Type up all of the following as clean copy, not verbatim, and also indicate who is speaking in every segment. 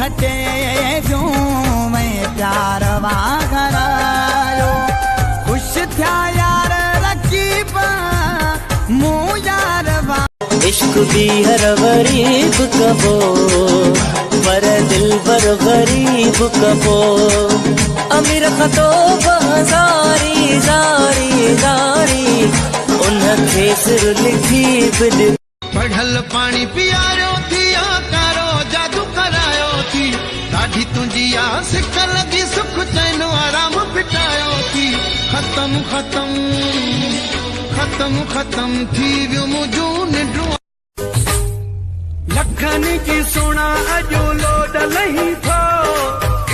Speaker 1: घटे जो मैं प्यार वागरायो खुश थया यार रकीब मू यार
Speaker 2: इश्क भी हर गरीब कबो पर दिल बर गरीब कबो अमीर खतो बजारी जारी जारी उनखे सिर लिखी बिल
Speaker 3: पढ़ल पानी पियारो थी कारो जादू करायो थी ॾाढी तुंहिंजी आ सिक लगी सुख चैन आराम फिटायो थी खत्म खत्म खत्म खत्म थी वियो मुंहिंजो निंड्रो
Speaker 4: लखन की सोना अजो लोड लही थो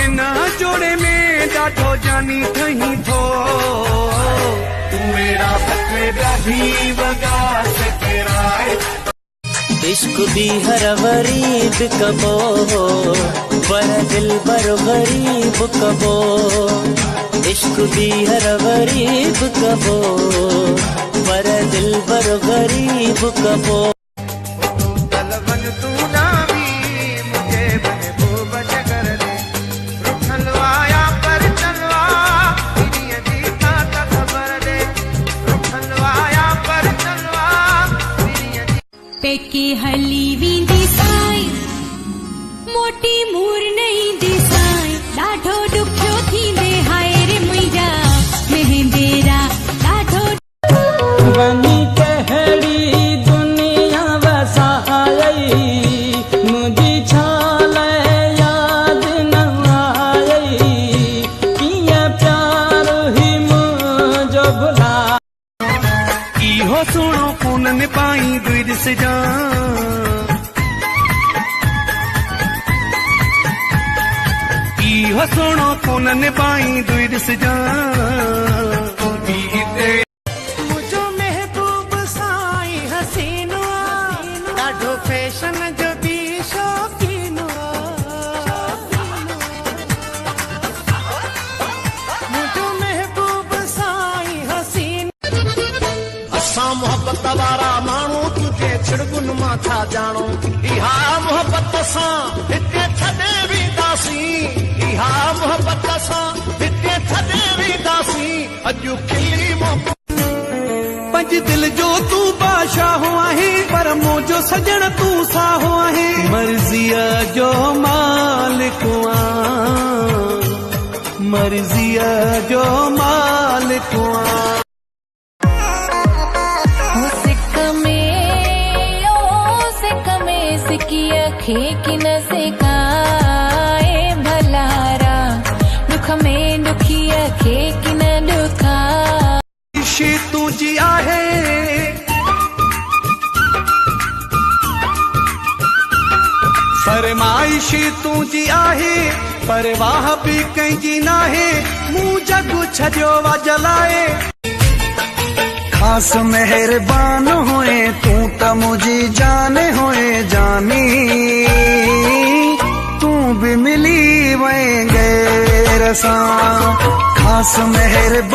Speaker 4: इन जोड़े में ॾाढो जानी थही थो तू मेरा पकड़ा भी वगा सकेराए
Speaker 2: इश्क भी हर गरीब कबो पर दिल बर गरीब कबो इश्क भी हर गरीब कबो पर दिल बर गरीब कबो
Speaker 3: तलवन तू ना भी मुझे महबूब कर दे रुखलवाया पर चलवा दुनिया जीता का खबर दे रुखलवाया पर चलवा दुनिया
Speaker 5: पेके हली वींदी साई मोटी मूर नहीं दिसाई ॾाढो ॾुखियो थींदे हाय रे मुंहिंजा मेहंदेरा ॾाढो
Speaker 1: बनी कहिड़ी दुनिया वसाई मुझी छाल याद न आई किया प्यार ही मुझो भुला
Speaker 4: इहो सुणो कोन ने पाई दुई से जा इहो सुणो कोन ने पाई दुई से जा
Speaker 1: मुझो महबूब साई हसीनो ॾाढो फैशन जो भी शौकीनो मुझो महबूब साई हसीनो
Speaker 3: असां मोहब्बत वारा माण्हू तुझे छिड़गुन मां था जानो इहा मोहब्बत सां हिते छॾे वेंदासीं इहा मोहब्बत सां हिते छॾे वेंदासीं अॼु खिली मोहब्बत
Speaker 4: पंज दिल जो तू बादशाह आहे पर मुंहिंजो सजण तू साहो आहे मर्ज़ीअ जो मालिक आं मर्ज़ीअ जो मालिक आं
Speaker 5: सिकी की न सिकाए भलारा दुख में दुखी अखे की न दुखा
Speaker 4: शी तुझी आहे फरमाइशी तुझी आहे परवाह बि कंहिंजी नाहे मूं जग छॾियो वा जलाए
Speaker 1: खास मेहरबान होए तू त मुझी जाने होए जानी तू भी मिली वए गैर सां खास मेहरबान